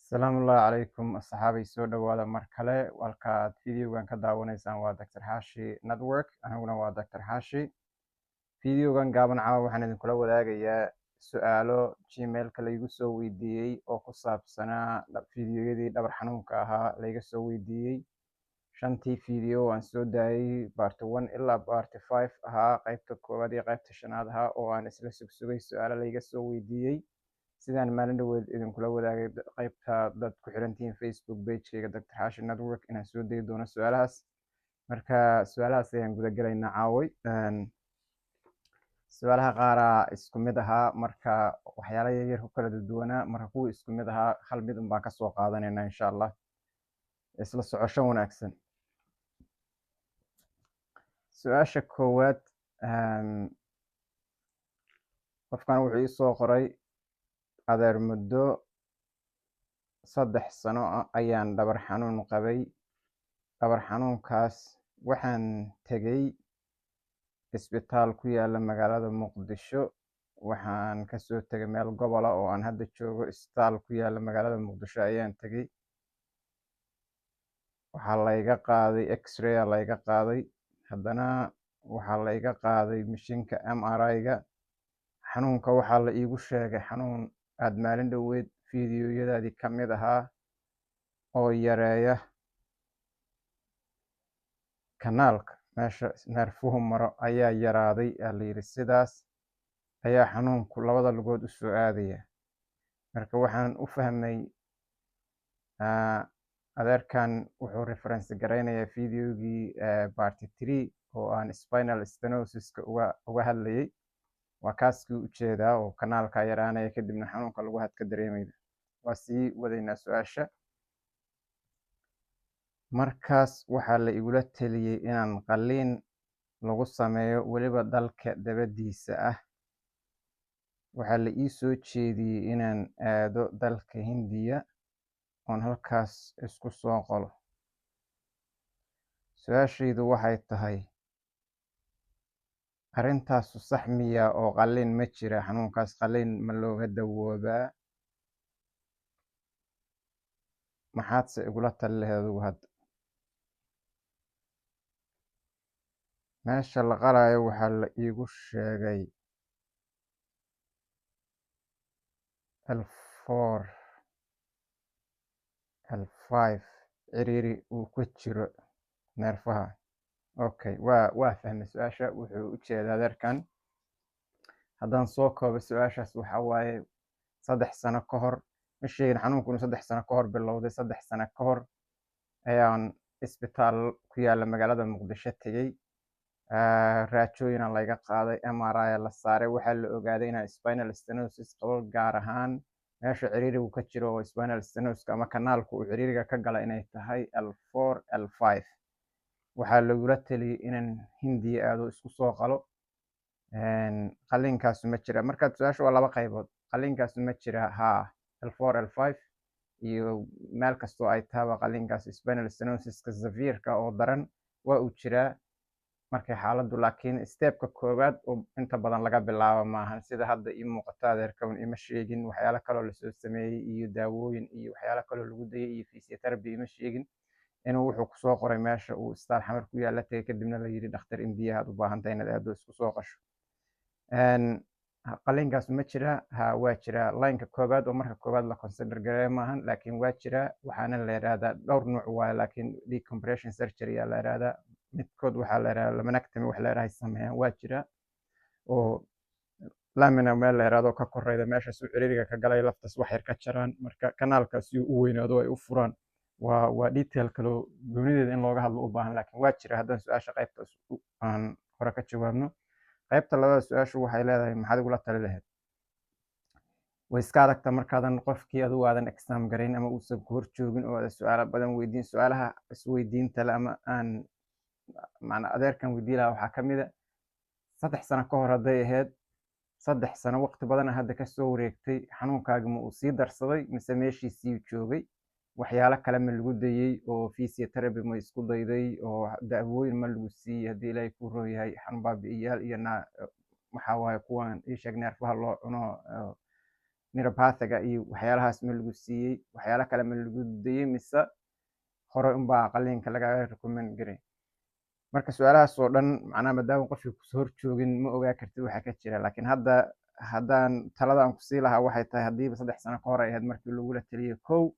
Asalaamu calaykum asxaabay soo dhawaada mar kale halkaad videogan ka daawanaysaan waa Dr. Xaashi Network aniguna waa Dr. Xaashi videogan gaaban caawa waxaan idinkula wadaagayaa su-aalo gmailka laygu soo weydiiyey oo ku saabsanaa videoyadii dhabar xanuunka ahaa layga soo weydiiyey 5 video aan soo daayay part 1 ilaa part 5 ahaa qaybta koowaad iyo qaybta shanaad ahaa oo aan isla sugsugay su-aalo layga soo weydiiyey sidaan maalin dhaweed idinkula wadaagay qaybta dad ku xirantihiin Facebook pagekayga Dr. Xaashi Network inaan soo dayi doono su-aalahaas marka su-aalahaas ayaan guda galaynaa caaway su-aalaha qaaraa isku mid ahaa marka waxyaala yaryar ku kala duwanaa marka kuwa isku mid ahaa hal mid unbaan kasoo qaadanaynaa insha Allah isla socosho wanaagsan su-aasha koowaad qofkan wuxuu ii soo qoray adeer muddo 3 sano ayaan dhabar xanuun qabay dhabar xanuunkaas waxaan tegay isbitaal ku yaala magaalada Muqdisho waxaan kasoo tegay meel gobol ah oo aan hadda joogo isbitaal ku yaala magaalada Muqdisho ayaan tegay waxaa layga qaaday x-ray layga qaaday haddana waxaa layga qaaday mishiinka MRI-ga xanuunka waxaa la iigu sheegay xanuun aad maalin dhaweed fiidiyoyadaadii ka mid ahaa oo yareeya kanaalka meesha neerfuhu maro ayaa yaraaday la yidhi sidaas ayaa xanuunku labada lugood u soo aadaya marka waxaan u fahmay adeerkan wuxuu reference garaynayaa fiidiyogii part 3 oo aan spinal stenosis-ka uga hadlayay waa kaaskii ujeedaa oo kanaalka yaraanaya kadibna xanuunka lagu hadka dareemayda waa sii wadaynaa su-aasha markaas waxaa la igula taliyey inaan qalliin lagu sameeyo weliba dalka dabadiisa ah waxaa la ii soo jeediyey inaan aado dalka Hindiya oon halkaas isku soo qolo su-aashaydu waxay tahay arrintaasu sax miya oo qalliin ma jira xanuunkaas qalliin ma looga dawoobaa maxaadse igula tali lahayd adigu hadda meesha la qalayo waxaa la iigu sheegay L4 L5 ciriiri uu ku jiro neerfaha okay waa fahmay su-aasha wuxuu u jeedaa adeerkan haddaan soo koobo su-aashaas waxaa waaye 3 sano ka hor ma sheegin xanuunku inuu 3 sano ka hor bilowday 3 sano ka hor ayaan isbitaal ku yaala magaalada Muqdisho tegey raajooyina layga qaaday MRI la saaray waxaa la ogaaday inaan spinal stenosis qabo gaar ahaan meesha ciriirigu ka jiro oo spinal stenosis ama kanaalku uu ciriiriga ka gala inay tahay L4 L5 waxaa lagula taliyey inaan Hindiya aado isku soo qalo qalliinkaasu ma jira markaad su-aasha waa 2 qaybood qalliinkaasu ma jira haa L4 L5 iyo meel kastoo ay taaba qalliinkaas spinal stenosis-ka severe-ka oo daran waa uu jiraa markay xaaladdu laakiin stepka koowaad oo inta badan laga bilaabo maahan sida hadda ii muuqata adeerkan ima sheegin waxyaalo kaloo lasoo sameeyey iyo daawooyin iyo waxyaalo kaloo lagu dayay iyo physiotherapy ima sheegin inuu wuxuu kusoo qoray meesha uu isbitaal xamar ku yaala tegay kadibna la yidhi dhakhtar Indiya aad u baahantahay inaad aado isku soo qasho qalliinkaas ma jira haa waa jira lineka koowaad oo marka koowaad la consider gareeyo maahan laakiin waa jira waxaana la yidhaahdaa dhowr nuuc waaye laakiin decompression surgery yaa la yidhaahdaa midkood waxaa la yidhahdaa laminectomy wax la yidhahdaa sameeyaan waa jira oo lamina meel la yidhahdo ka koreyda meeshaas uu ciriiriga ka galay laftaas wax yar ka jaraan marka kanaalkaas uu u weynaado ay u furaan waa detail kale oo goonideeda in looga hadlo u baahan laakiin waa jira haddaan su-aasha qaybtaas aan hore ka jawaabno qaybta labaad su-aashu waxay leedahay maxaad igula tali lahayd way iska adagta markaadan qofkii adigu aadan exam garayn ama uusan ku hor joogin oo aadan su-aalo badan weydiin su-aalaha isweydiinta le ama aan macnaa adeerkan weydii lahaa waxaa ka mid a 3 sano ka hor hadday ahayd 3 sano waqti badana hadda kasoo wareegtay xanuunkaagi ma uu sii darsaday mise meeshiisii joogay waxyaalo kale ma lagu dayey oo physiotherapy ma isku dayday oo daawooyin ma lagu siiyey haddii ilaahay ku roon yahay xanuun baabi'iyaal iyo waxaa waaye kuwan ii sheeg neerfaha loo cuno neuropathiga iyo waxyaalahaas ma lagu siiyey, waxyaala kale ma lagu dayey, mise hore unbaa qaliinka lagaga recommend garay. marka su-aalahaas oo dhan macnaha maadaama qofkii kusoo hor joogin ma ogaa kartid waxa ka jira. laakiin hadda haddaan talada aan kusii lahaa waxay tahay haddiiba 3 sano ka hor ay ahayd markii lagula taliyey, kow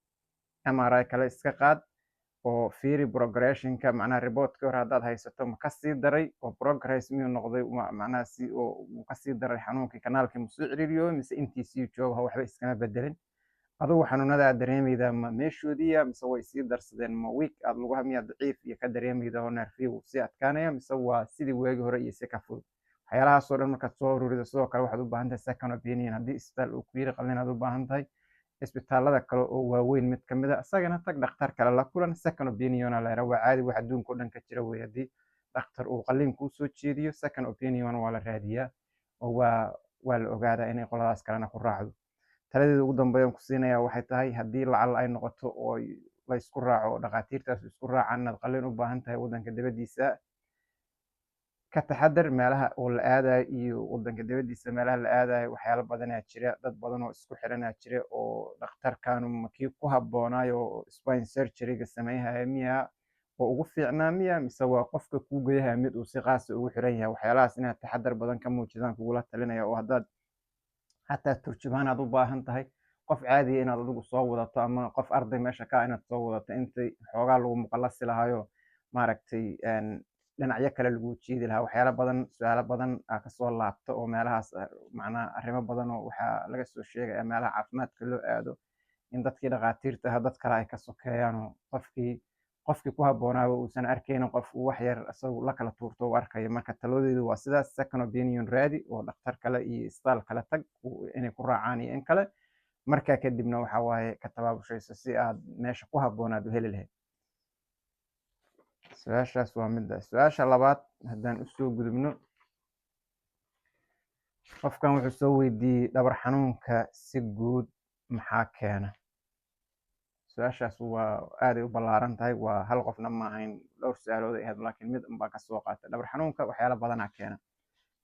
MRI kale iska qaad oo fiiri progressionka, macnaha reportkii hore haddaad haysato ma kasii daray oo progress miyuu noqday, macnaha si oo uu kasii daray xanuunkii kanaalkii ma soo ciriiriyo mise intiisii jooga waxba iskama bedelin. adugu xanuunada aad dareemaydaa ma meeshoodiiya mise way sii darsadeen, ma weak aad lugaha miyaa daciif iyo ka dareemayda oo neerfiya wuu sii adkaanaya mise waa sidii weegi hore iyo si ka fudud. waxyaalahaasoo dhan markaad soo ururido sidoo kale waxaad u baahan tahay second opinion. haddii isbitaal uu ku yiri qalin aad u baahan tahay, isbitaalada kale oo waaweyn mid ka mid a isagana tag, dhakhtar kale la kulan, second opinion la yidhaha. waa caadi wax adduunka oo dhan ka jira wey. haddii dhakhtar uu qalin kuu soo jeediyo, second opinion waa la raadiyaa oo waa la ogaadaa inay qoladaas kalena ku raacdo. taladeeda ugu dambeeyaan ku siinaya waxay tahay haddii lacal ay noqoto oo la isku raaco oo dhakhaatiirtaas isku raacaan inaad qalin u baahan tahay waddanka dibaddiisa, ka taxadar meelaha oo la aadayo iyo waddanka dibaddiisa meelaha la aadayo waxyaalo badanaa jira, dad badan oo isku xiranaa jira oo dhakhtarkanu makii ku habboonayo oo spine surgeryga sameeyahaya miya oo ugu fiicnaa miya mise waa qofka kuu geyaha mid uu si qaasa ugu xiran yahay. waxyaalahaas inaad taxadar badan ka muujidaan kugula talinaya. oo haddaad xataa turjumaan aad u baahan tahay, qof caadiya inaad adigu soo wadato ama qof arday meesha ka inaad soo wadato intay xoogaa lagu muqallasi lahayo maaragtay dhinacyo kale lagu jiidi lahaa. waxyaalo badan, su-aalo badan aa kasoo laabto oo meelahaas macnaha arrimo badan oo waxaa laga soo sheegaya meelaha caafimaadka loo aado in dadkii dhakhaatiirta aha dad kale ay ka sokeeyaan oo qofkii ku habboonaaba uusan arkaynin, qof uu wax yar isagu la kala tuurto u arkayo. marka taladeedu waa sidaas, second opinion raadi oo dhakhtar kale iyo isbitaal kale tag inay ku raacaan iyo in kale. markaa kadibna waxa waaye ka tabaabushayso si aad meesha ku habboonaad u heli lahayd. su-aashaas waa midda. su-aasha labaad haddaan usoo gudubno, qofkan wuxuu soo weydiiyey dhabar xanuunka si guud maxaa keena. su-aashaas waa aaday u ballaaran tahay, waa hal qofna ma ahayn, dhowr su-aalood ay ahayd laakiin mid unbaa kasoo qaatay. dhabar xanuunka waxyaalo badanaa keena.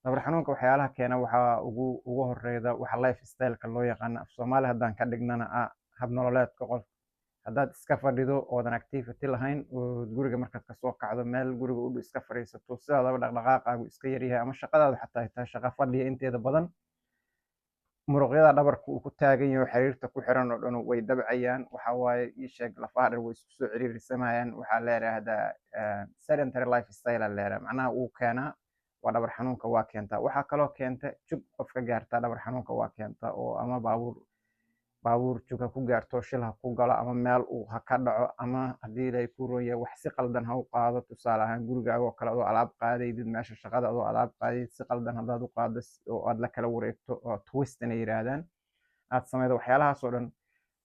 dhabar xanuunka waxyaalaha keena waxaa ugu horeyda waxa life styleka loo yaqaano, af soomaali haddaan ka dhignana hab nololeedka qofka. haddaad iska fadhido oodan activity lahayn oo guriga markaad kasoo kacdo meel guriga u dhow iska fadhiisato, sidaadaba dhaqdhaqaaqaagu iska yaryahay ama shaqadaadu xataa ay tahay shaqo fadhiya inteeda badan, muruqyada dhabarka uu ku taagan yahay oo xiriirta ku xiran oo dhan way dabcayaan. waxa waaye ii sheeg lafaha dhan way isku soo ciriirisamayaan. waxaa la yidhaahdaa sedentary life style la yidhaha, macnaha uu keenaa waa dhabar xanuunka waa keentaa. waxaa kaloo keenta jug qofka gaartaa, dhabar xanuunka waa keenta. oo ama baabuur jug ha ku gaarto, shil ha ku galo, ama meel uu ha ka dhaco, ama haddii ilaahay kuu roon yahay wax si qaldan ha u qaado. tusaale ahaan gurigaaga oo kale adoo alaab qaadaydid, meesha shaqada adoo alaab qaadaydid, si qaldan haddaad u qaado oo aad la kala wareegto oo twist inay yiraahdaan aad sameydo, waxyaalahaasoo dhan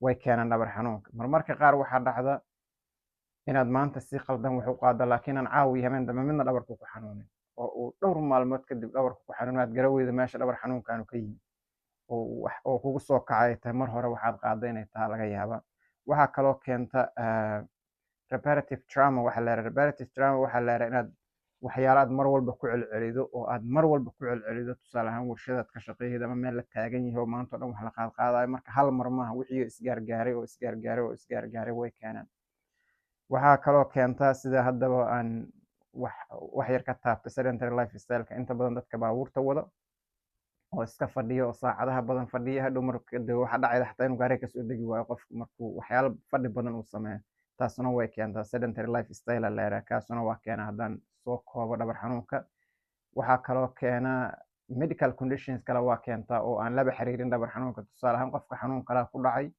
way keenaan dhabar xanuunka. marmarka qaar waxaa dhacda inaad maanta si qaldan wax u qaado laakiin aan caawi habeen dambe midna dhabarku ku xanuunin, oo uu dhowr maalmood kadib dhabarku ku xanuun aad garaweyda meesha dhabar xanuunkaanu ka yimid oo kugu soo kacay tahay mar hore waxaad qaadday inay tahay laga yaaba. waxaa kaloo keenta reparative trauma waxa la yidhaha. reparative trauma waxaa la yidhaha inaad waxyaalo aad mar walba ku celcelido oo aad mar walba ku celcelido. tusaale ahaan warshadaad ka shaqeeyid ama meel la taagan yahay oo maanta o dhan wax la qaadqaadayo, marka hal mar maaha, wixii isgaargaaray oo isgaargaaray oo isgaargaaray way keenaan. waxaa kaloo keenta sida haddaba aan wax yar ka taabtay sedentary life styleka, inta badan dadka baabuurta wada oo iska fadhiya oo saacadaha badan fadhiya, hadhow marka waxa dhacayda xataa inuu gaariga kasoo degi waayo qofku markuu waxyaalo fadhi badan uu sameeyo. taasuna way keentaa, sedentary life style la yidhaha. kaasuna waa keena haddaan soo koobo dhabar xanuunka. waxaa kaloo keena medical conditions kale waa keentaa oo aan laba xiriirin dhabar xanuunka. tusaale ahaan qofka xanuun kalaa ku dhacay,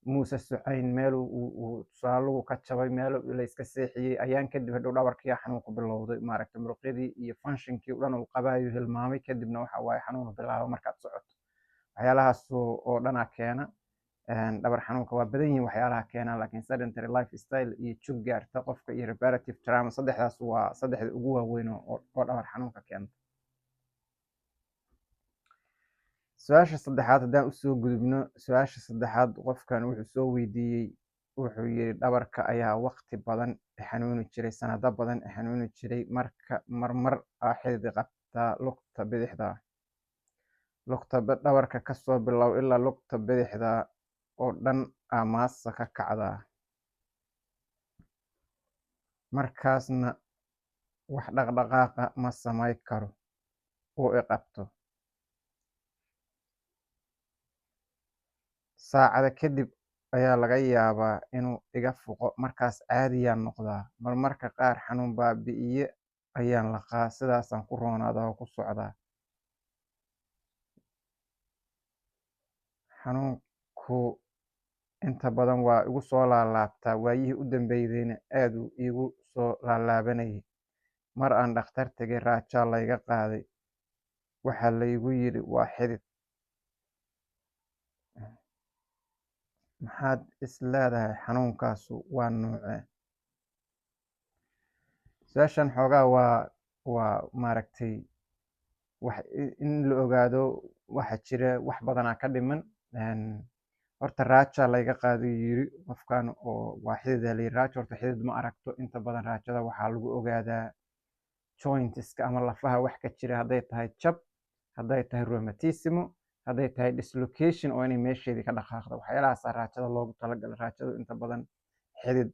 muuse socayn, meel uu tusaaluhu ka jabay, meel la iska seexiyey, ayaan kadib hadhow dhabarkii xanuunku bilowday, maaragtay muruqyadii iyo functionkii o dhan uu qabaayo hilmaamay, kadibna waxa waaye xanuun bilaabo markaad socoto. waxyaalahaas oo dhanaa keena dhabar xanuunka. waa badan yihiin waxyaalaha keena, laakiin sedentary life style iyo jug gaarta qofka iyo reparative trauma, saddexdaas waa saddexda ugu waaweyn oo dhabar xanuunka keenta. su-aasha saddexaad haddaan usoo gudubno, su-aasha saddexaad qofkan wuxuu soo weydiiyey, wuxuu yiri dhabarka ayaa waqti badan xanuuni jiray, sanado badan xanuuni jiray, marmar xidid qabtaa lugta bidixda. lugta dhabarka kasoo bilow ilaa lugta bidixda oo dhan aa maasa ka kacdaa. Markaasna wax dhaqdhaqaaqa ma samayn karo uu i qabto. Saacado kadib ayaa laga yaabaa inuu iga fuqo, markaas caadiyaan noqdaa. Marmarka qaar xanuun baabi'iye ayaan laqaa, sidaasaan ku roonaadaa oo ku socdaa. Xanuunku inta badan waa igu soo laalaabtaa, waayihii u dambeeyayna aad uu iigu soo laalaabanayay. Mar aan dhakhtar tegay, raajaa layga qaaday, waxaa laygu yidhi waa xidid. Maxaad is leedahay xanuunkaasu waa nuucee? Su-aashan xoogaa waa maaragtay in la ogaado waxa jira, wax badanaa ka dhiman. Horta raajaa layga qaaday yiri qofkan, oo waa xidid aa layidhi. Raajo horta xidid ma aragto, inta badan raajada waxaa lagu ogaadaa jointiska ama lafaha wax ka jira, hadday tahay jab, hadday tahay rheumatism, hadday tahay dislocation oo inay meesheedii ka dhaqaaqdo. Waxyaalahaasaa raajada loogu talagalay. Raajadu inta badan xidid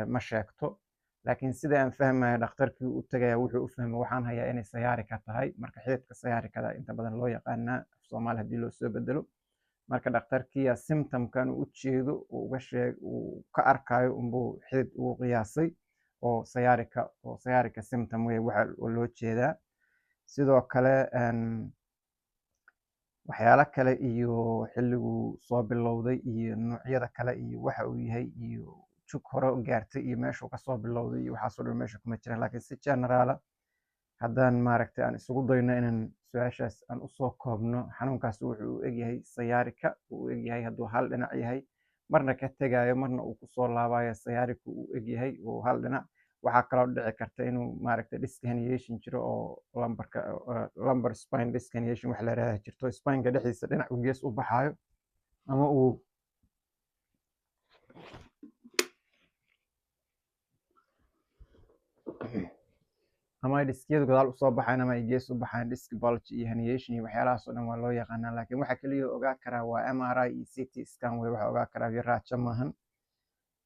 ma sheegto, laakiin sida aan fahmayo dhakhtarkii u tagaya wuxuu u fahmay waxaan hayaa inay sayaarika tahay. Marka xididka sayaarikada inta badan loo yaqaanaa af Soomaali haddii loo soo bedelo. Marka dhakhtarkiya symptomkan u jeedo uu ka arkayo unbuu xidid ugu qiyaasay oo sayaarika symptom wey waxa loo jeedaa. Sidoo kale waxyaalo kale iyo xilliguu soo bilowday iyo noocyada kale iyo waxa uu yahay iyo jug hore gaartay iyo meeshuu kasoo bilowday iyo waxaasoo dhan meesha kuma jiraan. Laakiin si generaala haddaan maaragtay aan isugu dayno inaan su-aashaas aan usoo koobno, xanuunkaas wuxuu u egyahay sayaarika, uu u egyahay hadduu hal dhinac yahay, marna ka tegayo, marna uu kusoo laabayo. sayaarika uu u egyahay uu hal dhinac. waxaa kaloo dhici karta inuu maaragtay disc herniation jiro oo lumbar spine disc herniation wax la yiraahdaa jirto, spineka dhexdiisa dhinac uu gees u baxayo, ama uu ama ay diskiyadu gadaal usoo baxayn ama ay gees u baxayn. Disc bulge iyo herniation iyo waxyaalahaas oo dhan waa loo yaqaanaa, laakiin waxa kaliya ogaa karaa waa MRI iyo CT scan wey waxa ogaa karaa, iyo raajo maahan.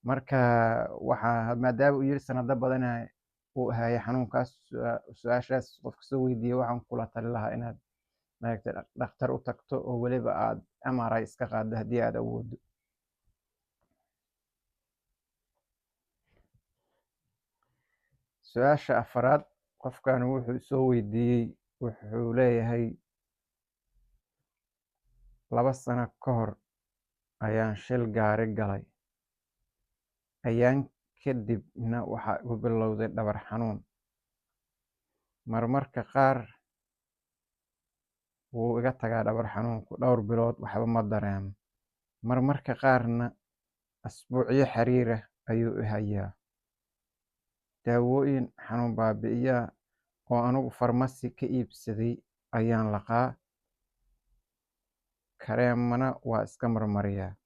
Marka maadaama uu yiri sanado badana uu ahaaye xanuunkaas, su-aashaas qofka soo weydiiyey waxaan kula tali lahaa inaad maaragtay dhakhtar u tagto oo weliba aad MRI iska qaaddo haddii aad awoodo. Su-aasha afaraad, qofkan wuxuu soo weydiiyey, wuxuu leeyahay 2 sano ka hor ayaan shil gaari galay, ayaan kadibna waxaa igu bilowday dhabar xanuun. Marmarka qaar wuu iga tagaa dhabar xanuunku, dhowr bilood waxba ma dareemo. Marmarka qaarna asbuucyo xiriir ah ayuu i hayaa. Daawooyin xanuun baabi'iya oo anigu farmasi ka iibsaday ayaan laqaa, kareemana waa iska marmariyaa.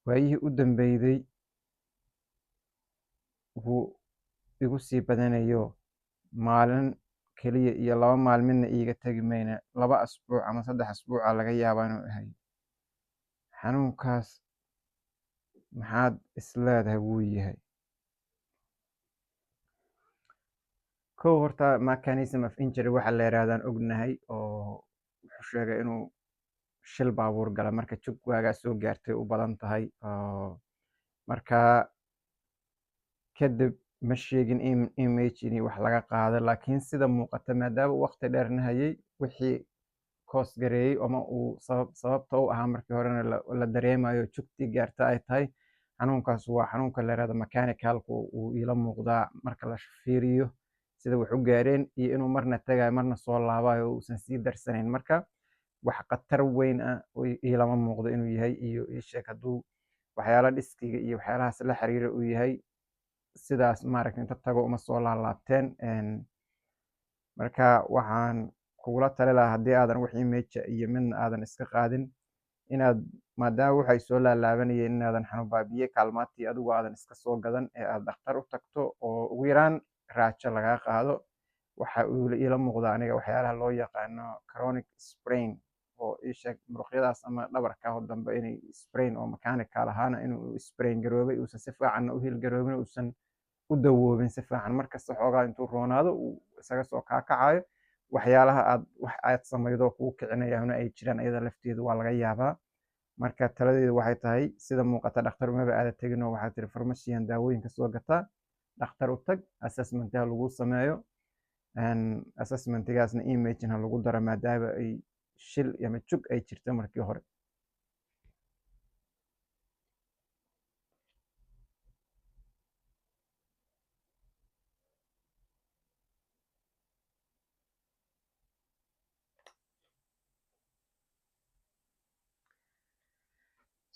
Waayihii u dambeeyay wuu igu sii badanayo, maalin keliya iyo 2 maalmina iiga tagi mayna, 2 asbuuc ama 3 asbuuca laga yaabaa inuu i hayo. Xanuunkaas maxaad is leedahay wuu yahay? Kow horta mechanism of injury waxa la yiraahdaan ognahay, oo wuxuu sheegay inuu shil baabuur gala marka jug waagaa soo gaartay u badan tahay. Marka kadib ma sheegin image in wax laga qaado, laakiin sida muuqata maadaama waqti dheerna hayay, wixii koos gareeyay ama uu sababta u ahaa markii horena la dareemayo jugtii gaarta ay tahay. Xanuunkaas waa xanuunka la yiraahdo mechanicalku uu ila muuqdaa marka la fiiriyo sida wax u gaareen iyo inuu marna tagayo marna soo laabayo oo uusan sii darsanayn. Marka wax khatar weyn ah ilama muuqdo inuu yahay, iyo ii sheeg hadduu waxyaalo dhiskiga iyo waxyaalahaas la xiriira uu yahay, sidaas maaragtay inta tago uma soo laalaabteen. Marka waxaan kugula tali lahaa haddii aadan wax image iyo midna aadan iska qaadin, inaad maadaama waxay soo laalaabanayeen inaadan xanuun baabi'iye kaalmaatii adigu aadan iska soo gadan ee aad dhakhtar u tagto oo ugu yaraan raajo lagaa qaado. Waxa uu ila muuqda aniga waxyaalaha loo yaqaano chronic sprain oo ii sheeg muruqyadaas ama dhabarka dambe inay sprain oo mechanical ahaana inuu sprain garoobay uusan si fiicanna u hilgaroobin uusan u dawoobin si fiican markasta xoogaa intuu roonaado uu isaga soo kaakacayo waxyaalaha wax aad samaydo kugu kicinayahuna ay jiraan iyada lafteedu waa laga yaabaa. Marka taladeedu waxay tahay sida muuqata dhakhtar umaba aada tegin oo waxaa tiri farmashiyan daawooyinka soo gataa dhakhtar u tag assessment ha lagu sameeyo assessmentigaasna imagin ha lagu daro maadaama ay shil ama jug ay jirta markii hore.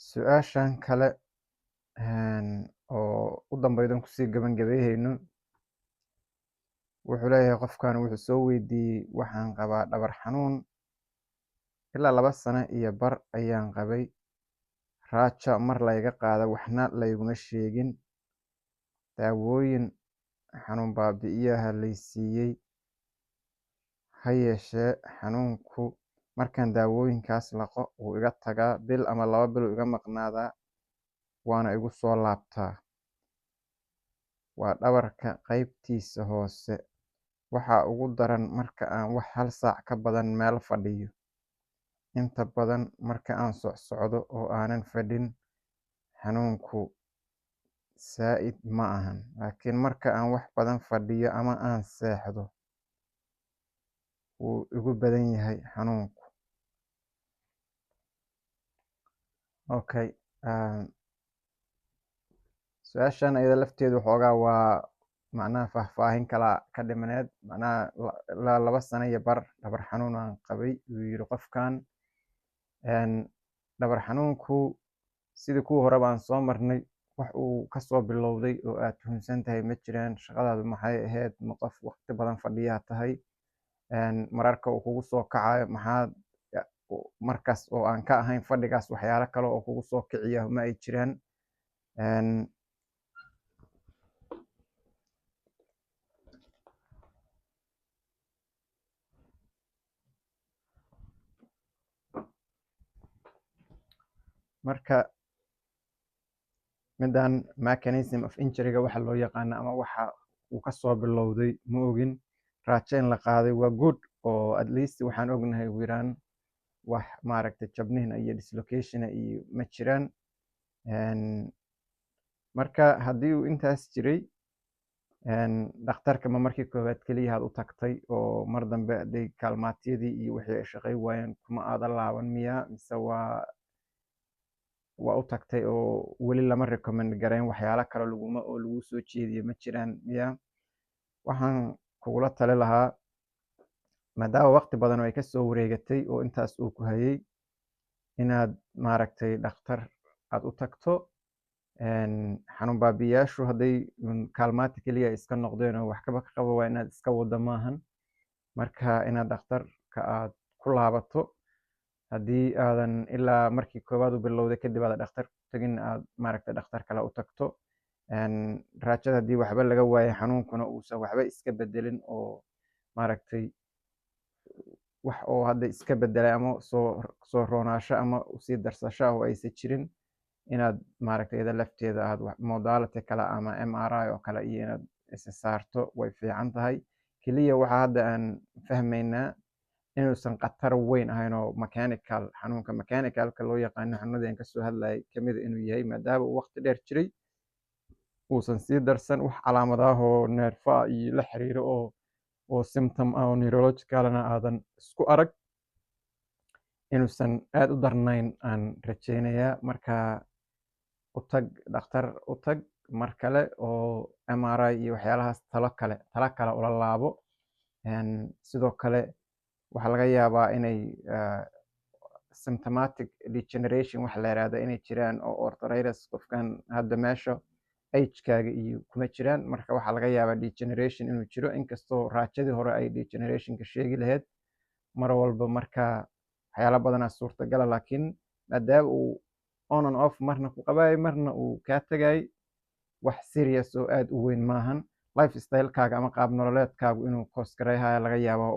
su-aashan kale oo u dambeydan kusii gabangabeeyhayno wuxuu leeyahay qofkan wuxuu soo weydiiyey waxaan qabaa dhabar xanuun ilaa 2 sano iyo bar ayaan qabay raaja mar layga qaada waxna layguma sheegin daawooyin xanuun baabi'iyaha lay siiyey ha yeeshee xanuunku markaan daawooyinkaas laqo wuu iga tagaa bil ama 2 bil iga maqnaadaa waana igu soo laabtaa waa dhabarka qaybtiisa hoose waxaa ugu daran marka aan wax 1 saac ka badan meel fadhiyo inta badan marka aan socsocdo oo aanan fadhin xanuunku saa'id ma ahan laakiin marka aan wax badan fadhiyo ama aan seexdo wuu igu badan yahay xanuunku. Okay, su-aashan iyada lafteedu xoogaa waa macnaha faahfaahin kala ka dhimaneed macnaha ilaa 2 sano iyo bar dhabar xanuun aan qabay uu yiri qofkan. dhabar xanuunku sidii kuwa hore baan soo marnay wax uu kasoo bilowday oo aad tuhunsan tahay ma jiraan shaqadaadu maxay ahayd ma qof waqti badan fadhiyaa tahay mararka uu kugu soo kacayo maxaad markaas oo aan ka ahayn fadhigaas waxyaalo kale oo kugu soo kiciya ma ay jiraan. marka midan mechanism of injury-ga waxa loo yaqaano ama waxa uu kasoo bilowday ma ogin raajo in la qaaday waa good oo at least waxaan ognahay wiraan wax maaragtay jabnihin iyo dislocation iyo ma jiraan. marka haddii uu intaas jiray dhakhtarka ma markii koowaad keliya aad u tagtay oo mar dambe hadday kaalmaatiyadii iyo wixii ay shaqay waayeen kuma aadan laaban miyaa mise waa u tagtay oo weli lama recommend garayn waxyaalo kale laguma oo lagu soo jeediyo ma jiraan miyaa. waxaan kugula tali lahaa maadaama waqti badan oo ay kasoo wareegatay oo intaas uu ku hayay inaad maaragtay dhakhtar aad u tagto xanuun baabiyaashu hadday kaalmaati keliya iska noqdeen oo wax kaba ka qaba waa inaad iska wada maahan marka inaad dhakhtarka aad ku laabato haddii aadan ilaa markii koowaad u bilowday kadib aad dhakhtar tagin aad maaragtay dhakhtar kale u tagto raajada haddii waxba laga waayay xanuunkuna uusan waxba iska bedelin oo maaragtay wax oo hadda iska bedelay ama soo roonaasho ama usii darsasho ah oo aysan jirin inaad maaragtay iyada lafteeda aad modality kale ama MRI oo kale iyo inaad isa saarto way fiican tahay keliya waxaa hadda aan fahmaynaa inuusan khatar weyn ahayn oo mechanical xanuunka mechanicalka loo yaqaano xanuunadeen kasoo hadlayay kamida inuu yahay maadaama uu waqti dheer jiray uusan sii darsan wax calaamadaah oo neerfa iyo la xiriiro oo symptom ah oo neurologicalna aadan isku arag inuusan aad u darnayn aan rajaynayaa marka u tag dhakhtar u tag mar kale oo MRI iyo waxyaalahaas talo kale ula laabo sidoo kale waxaa laga yaabaa inay symptomatic degeneration wax la yiraahdo inay jiraan oo arthritis qofkan hadda meesha agekaaga iyo kuma jiraan marka waxaa laga yaabaa degeneration inuu jiro inkastoo raajadii hore ay degenerationka sheegi lahayd mar walba marka waxyaala badanaa suurtagala laakiin maadaama uu on and off marna ku qabaayay marna uu kaa tagay wax serious oo aad u weyn maahan lifestyle-kaaga ama qaab nololeedkaagu inuu koosgareeyhaya laga yaabaa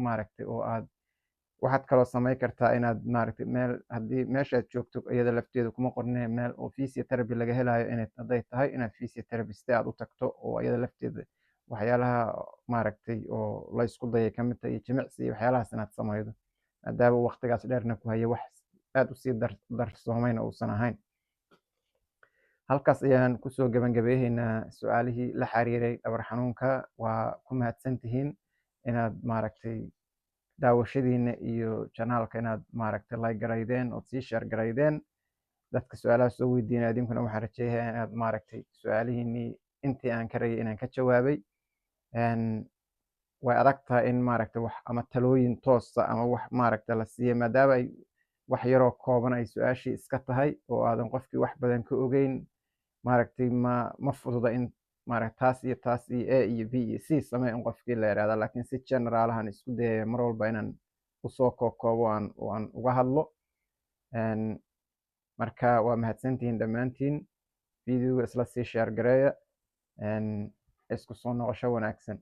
maaragtay oo aad waxaad kaloo samayn kartaa inaad maaragtay meel haddii meeshaad joogto iyada lafteeda kuma qornee meel oo physiotherapy laga helayo hadday tahay inaad physiotherapist aad u tagto oo iyada lafteeda waxyaalaha maaragtay oo la isku dayay ka mid tahay iyo jimicsi iyo waxyaalahaas inaad samaydo maadaama waqtigaas dheerna ku haya wax aad usii darsoomayna uusan ahayn. halkaas ayaan kusoo gabagabeehaynaa su-aalihii la xiriiray dhabar xanuunka. waa ku mahadsantihiin inaad maaragtay daawashadiina iyo janaalka inaad maaragtay like garaydeen ood sii share garaydeen. dadka su-aalaha soo weydiinaya idinkuna waxaan rajeeyaa inaad maaragtay su-aalihiinii intii aan ka rayay inaan ka jawaabay. way adag tahay in maaragtay wax ama talooyin toosa ama wax maaragtay la siiyo maadaama ay wax yaroo kooban ay su-aashii iska tahay oo aadan qofkii wax badan ka ogeyn. maaragtay ma fududa in maaragtay taas iyo A iyo B iyo C samee in qofkii la yiraahdo, laakiin si generalahan isku dayaya mar walba inaan usoo kookoobo aan uga hadlo. marka waa mahadsantihiin dhammaantiin. videoga isla sii share gareeya. isku soo noqosho wanaagsan.